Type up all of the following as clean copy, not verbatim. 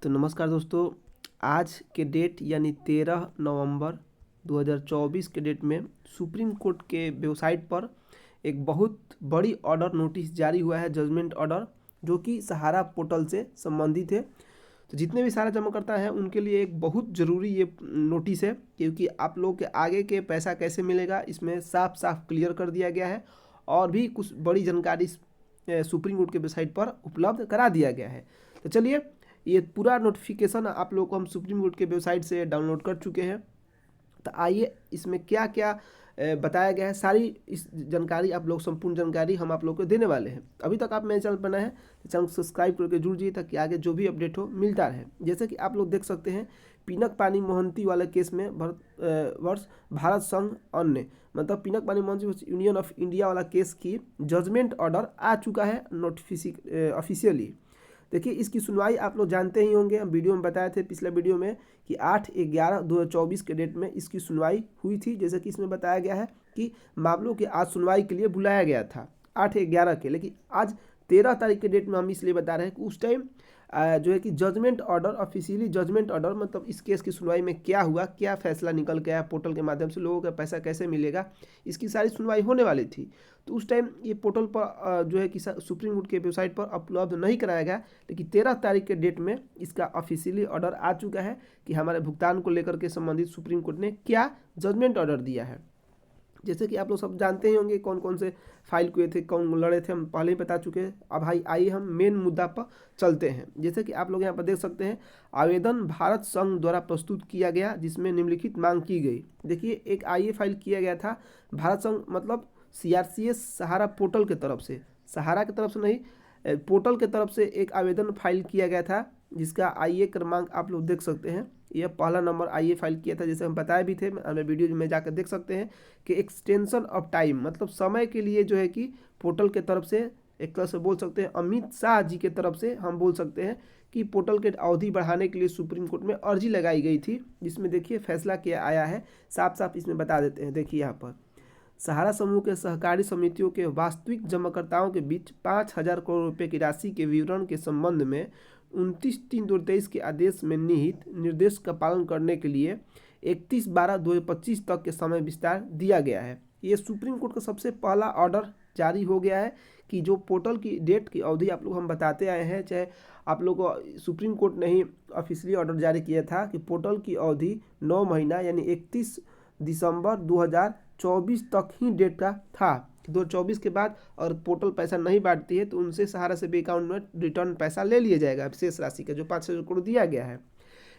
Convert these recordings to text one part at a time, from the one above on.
तो नमस्कार दोस्तों, आज के डेट यानी 13 नवंबर 2024 के डेट में सुप्रीम कोर्ट के वेबसाइट पर एक बहुत बड़ी ऑर्डर नोटिस जारी हुआ है, जजमेंट ऑर्डर, जो कि सहारा पोर्टल से संबंधित है। तो जितने भी सहारा जमाकर्ता हैं उनके लिए एक बहुत ज़रूरी ये नोटिस है, क्योंकि आप लोग के आगे के पैसा कैसे मिलेगा इसमें साफ साफ क्लियर कर दिया गया है और भी कुछ बड़ी जानकारी सुप्रीम कोर्ट के वेबसाइट पर उपलब्ध करा दिया गया है। तो चलिए, ये पूरा नोटिफिकेशन आप लोग को हम सुप्रीम कोर्ट के वेबसाइट से डाउनलोड कर चुके हैं। तो आइए इसमें क्या क्या बताया गया है, सारी इस जानकारी आप लोग, संपूर्ण जानकारी हम आप लोग को देने वाले हैं। अभी तक आप मेरे चैनल पर नए हैं तो चैनल को सब्सक्राइब करके जुड़ जाइए ताकि आगे जो भी अपडेट हो मिलता रहे। जैसे कि आप लोग देख सकते हैं, पिनक पानी मोहंती वाले केस में वर्ष भारत संघ अन्य, मतलब पिनक पानी मोहंती यूनियन ऑफ इंडिया वाला केस की जजमेंट ऑर्डर आ चुका है ऑफिशियली। देखिए, इसकी सुनवाई आप लोग जानते ही होंगे, हम वीडियो में बताए थे पिछले वीडियो में कि 8/11/2024 के डेट में इसकी सुनवाई हुई थी। जैसे कि इसमें बताया गया है कि मामलों की आज सुनवाई के लिए बुलाया गया था 8/11 के, लेकिन आज 13 तारीख के डेट में हम इसलिए बता रहे हैं कि उस टाइम जो है कि judgement order, officially judgement order, मतलब इस केस की सुनवाई में क्या हुआ, क्या फैसला निकल के आया, पोर्टल के माध्यम से लोगों का पैसा कैसे मिलेगा, इसकी सारी सुनवाई होने वाली थी। तो उस टाइम ये पोर्टल पर जो है कि सुप्रीम कोर्ट के वेबसाइट पर उपलब्ध नहीं कराया गया, लेकिन 13 तारीख के डेट में इसका ऑफिशियली ऑर्डर आ चुका है कि हमारे भुगतान को लेकर के संबंधित सुप्रीम कोर्ट ने क्या जजमेंट ऑर्डर दिया है। जैसे कि आप लोग सब जानते ही होंगे कौन कौन से फाइल किए थे, कौन लड़े थे, हम पहले ही बता चुके हैं। अब भाई आइए हम मेन मुद्दा पर चलते हैं। जैसे कि आप लोग यहाँ पर देख सकते हैं, आवेदन भारत संघ द्वारा प्रस्तुत किया गया जिसमें निम्नलिखित मांग की गई। देखिए, एक आईए फाइल किया गया था भारत संघ, मतलब CRCS सहारा पोर्टल की तरफ से, सहारा की तरफ से नहीं, पोर्टल की तरफ से एक आवेदन फाइल किया गया था, जिसका आईए क्रमांक आप लोग देख सकते हैं। यह पहला नंबर आईए फाइल किया था, जैसे हम बताए भी थे, हमें वीडियो में जाकर देख सकते हैं कि एक्सटेंशन ऑफ टाइम, मतलब समय के लिए जो है कि पोर्टल के तरफ से, एक तरह से बोल सकते हैं अमित शाह जी के तरफ से हम बोल सकते हैं कि पोर्टल के अवधि बढ़ाने के लिए सुप्रीम कोर्ट में अर्जी लगाई गई थी, जिसमें देखिए फैसला क्या आया है, साफ साफ इसमें बता देते हैं। देखिए यहाँ पर, सहारा समूह के सहकारी समितियों के वास्तविक जमाकर्ताओं के बीच 5,000 करोड़ रुपए की राशि के विवरण के संबंध में 29/3/2023 के आदेश में निहित निर्देश का पालन करने के लिए 31/12/2025 तक के समय विस्तार दिया गया है। ये सुप्रीम कोर्ट का सबसे पहला ऑर्डर जारी हो गया है कि जो पोर्टल की डेट की अवधि आप लोग हम बताते आए हैं, चाहे आप लोग को सुप्रीम कोर्ट ने ही ऑफिशियली ऑर्डर जारी किया था कि पोर्टल की अवधि 9 महीना यानी 31 दिसंबर 2024 तक ही डेट का था। 2024 के बाद और पोर्टल पैसा नहीं बांटती है तो उनसे सहारा से अकाउंट में रिटर्न पैसा ले लिया जाएगा, शेष राशि का जो 5,000 करोड़ दिया गया है।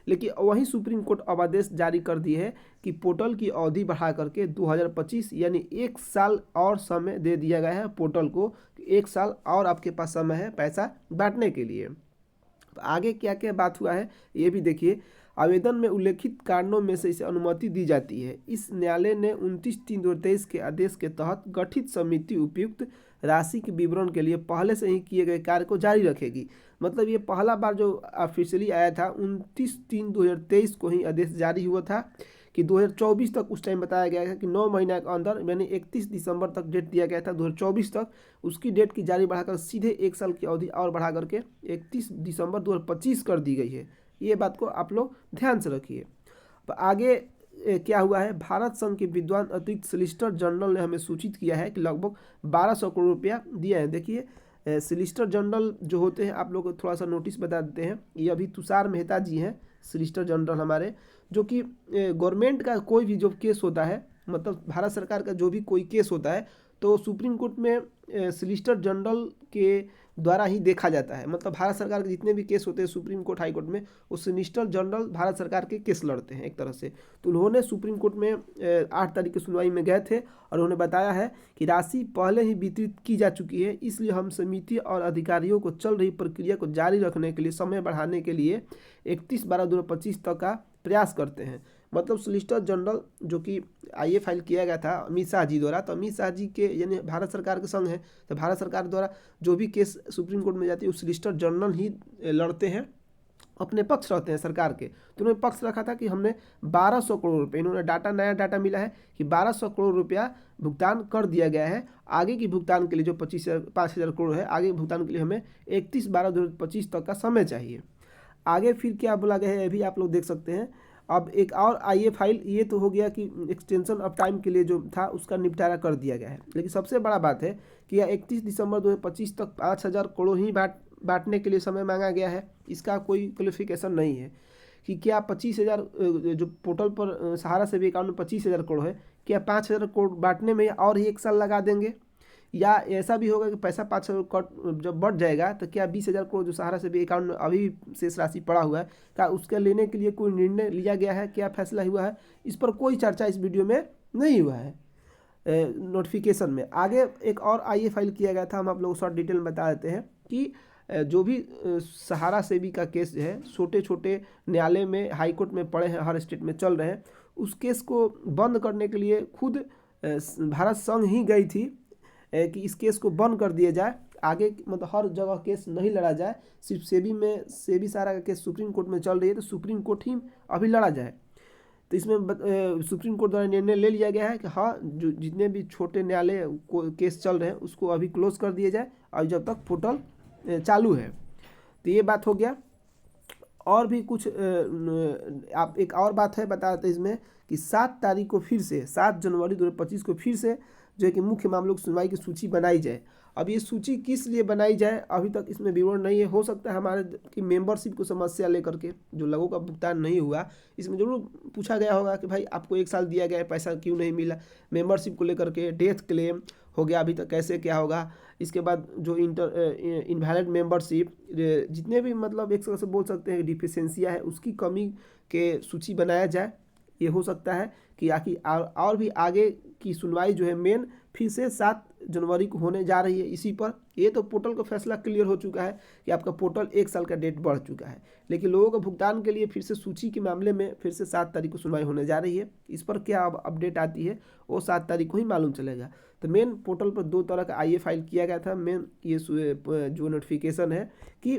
लेकिन वहीं सुप्रीम कोर्ट अब आदेश जारी कर दिए है कि पोर्टल की अवधि बढ़ा करके 2025 यानी 1 साल और समय दे दिया गया है पोर्टल को, 1 साल और आपके पास समय है पैसा बांटने के लिए। तो आगे क्या क्या बात हुआ है ये भी देखिए। आवेदन में उल्लेखित कारणों में से इसे अनुमति दी जाती है। इस न्यायालय ने 29/3/2023 के आदेश के तहत गठित समिति उपयुक्त राशि के विवरण के लिए पहले से ही किए गए कार्य को जारी रखेगी। मतलब ये पहला बार जो ऑफिशियली आया था 29/3/2023 को ही आदेश जारी हुआ था कि 2024 तक, उस टाइम बताया गया है कि 9 महीना के अंदर, यानी 31 दिसंबर तक डेट दिया गया था 2024 तक, उसकी डेट की जारी बढ़ाकर सीधे 1 साल की अवधि और बढ़ा करके 31 दिसंबर 2025 कर दी गई है। ये बात को आप लोग ध्यान से रखिए। आगे क्या हुआ है, भारत संघ के विद्वान अतिरिक्त सॉलिसिटर जनरल ने हमें सूचित किया है कि लगभग 1,200 करोड़ रुपया दिया है। देखिए, सॉलिसिटर जनरल जो होते हैं, आप लोग को थोड़ा सा नोटिस बता देते हैं, ये अभी तुषार मेहता जी हैं सॉलिसिटर जनरल हमारे, जो कि गवर्नमेंट का कोई भी जो केस होता है, मतलब भारत सरकार का जो भी कोई केस होता है, तो सुप्रीम कोर्ट में सॉलिसिटर जनरल के द्वारा ही देखा जाता है। मतलब भारत सरकार के जितने भी केस होते हैं सुप्रीम कोर्ट, हाई कोर्ट में, वो सॉलिसिटर जनरल भारत सरकार के केस लड़ते हैं एक तरह से। तो उन्होंने सुप्रीम कोर्ट में 8 तारीख की सुनवाई में गए थे और उन्होंने बताया है कि राशि पहले ही वितरित की जा चुकी है, इसलिए हम समिति और अधिकारियों को चल रही प्रक्रिया को जारी रखने के लिए, समय बढ़ाने के लिए 31/12/2025 तक का प्रयास करते हैं। मतलब सॉलिसिटर जनरल जो कि आईए फाइल किया गया था अमित शाह जी द्वारा, तो अमित शाह जी के यानी भारत सरकार के संग है, तो भारत सरकार द्वारा जो भी केस सुप्रीम कोर्ट में जाती है, वो सॉलिसिटर जनरल ही लड़ते हैं, अपने पक्ष रहते हैं सरकार के। तो उन्होंने पक्ष रखा था कि हमने 1,200 करोड़ रुपये, इन्होंने नया डाटा मिला है कि 1,200 करोड़ रुपया भुगतान कर दिया गया है। आगे की भुगतान के लिए जो 5,000 करोड़ है, आगे भुगतान के लिए हमें 31/12/2025 तक का समय चाहिए। आगे फिर क्या बोला गया है ये भी आप लोग देख सकते हैं। अब एक और आइए फाइल, ये तो हो गया कि एक्सटेंशन ऑफ टाइम के लिए जो था उसका निपटारा कर दिया गया है, लेकिन सबसे बड़ा बात है कि यह 31 दिसंबर 2025 तक 5,000 करोड़ ही बांटने के लिए समय मांगा गया है। इसका कोई क्वालिफिकेशन नहीं है कि क्या 25,000 जो पोर्टल पर सहारा सेवी अकाउंट में 25,000 करोड़ है, क्या 5,000 करोड़ बांटने में और ही 1 साल लगा देंगे, या ऐसा भी होगा कि पैसा 5,000 करोड़ जब बढ़ जाएगा तो क्या 20,000 करोड़ जो सहारा सेवी अकाउंट में अभी शेष राशि पड़ा हुआ है, क्या उसके लेने के लिए कोई निर्णय लिया गया है, क्या फैसला हुआ है, इस पर कोई चर्चा इस वीडियो में नहीं हुआ है। नोटिफिकेशन में आगे एक और आइए फाइल किया गया था, हम आप लोगों को शॉर्ट डिटेल में बता देते हैं कि जो भी सहारा सेवी का केस है छोटे छोटे न्यायालय में हाई कोर्ट में पड़े हैं, हर स्टेट में चल रहे हैं, उस केस को बंद करने के लिए खुद भारत संघ ही गई थी कि इस केस को बंद कर दिया जाए, आगे मतलब हर जगह केस नहीं लड़ा जाए, सिर्फ सेबी सहारा का केस सुप्रीम कोर्ट में चल रही है तो सुप्रीम कोर्ट ही अभी लड़ा जाए। तो इसमें सुप्रीम कोर्ट द्वारा निर्णय ले लिया गया है कि हाँ, जो जितने भी छोटे न्यायालय केस चल रहे हैं उसको अभी क्लोज कर दिया जाए और जब तक पोर्टल चालू है। तो ये बात हो गया। और भी कुछ आप एक और बात है बताते इसमें कि 7 तारीख को फिर से 7 जनवरी 2025 को फिर से जो है कि मुख्य मामलों की सुनवाई की सूची बनाई जाए। अब ये सूची किस लिए बनाई जाए अभी तक इसमें विवरण नहीं है। हो सकता है हमारे की मेंबरशिप को समस्या लेकर के जो लोगों का भुगतान नहीं हुआ, इसमें जरूर पूछा गया होगा कि भाई आपको 1 साल दिया गया है, पैसा क्यों नहीं मिला, मेंबरशिप को लेकर के। डेथ क्लेम हो गया अभी तक कैसे क्या होगा, इसके बाद जो इनवैलिड मेंबरशिप जितने भी मतलब एक तरह से बोल सकते हैं डिफिशेंसियाँ है उसकी कमी के सूची बनाया जाए। ये हो सकता है कि आखिर और भी आगे की सुनवाई जो है मेन फिर से 7 जनवरी को होने जा रही है इसी पर। ये तो पोर्टल का फैसला क्लियर हो चुका है कि आपका पोर्टल 1 साल का डेट बढ़ चुका है, लेकिन लोगों को भुगतान के लिए फिर से सूची के मामले में फिर से 7 तारीख को सुनवाई होने जा रही है। इस पर क्या अब अपडेट आती है वो 7 तारीख को ही मालूम चलेगा। तो मेन पोर्टल पर 2 तरह का आईए फाइल किया गया था। मेन ये जो नोटिफिकेशन है कि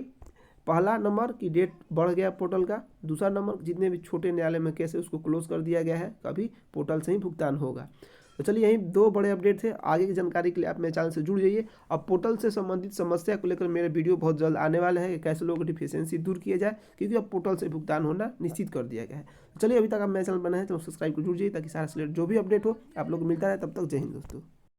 पहला नंबर की डेट बढ़ गया पोर्टल का, दूसरा नंबर जितने भी छोटे न्यायालय में केस है उसको क्लोज कर दिया गया है, कभी पोर्टल से ही भुगतान होगा। तो चलिए यही 2 बड़े अपडेट थे। आगे की जानकारी के लिए आप मेरे चैनल से जुड़ जाइए। अब पोर्टल से संबंधित समस्या को लेकर मेरे वीडियो बहुत जल्द आने वाले हैं कि कैसे लोगों की डिफिशियंसी दूर किया जाए, क्योंकि अब पोर्टल से भुगतान होना निश्चित कर दिया गया है। चलिए अभी तक आप मेरे चैनल बना है तो सब्सक्राइब कर जुड़ जाइए ताकि सारा से जो भी अपडेट हो आप लोग को मिलता रहे। तब तक जय हिंद दोस्तों।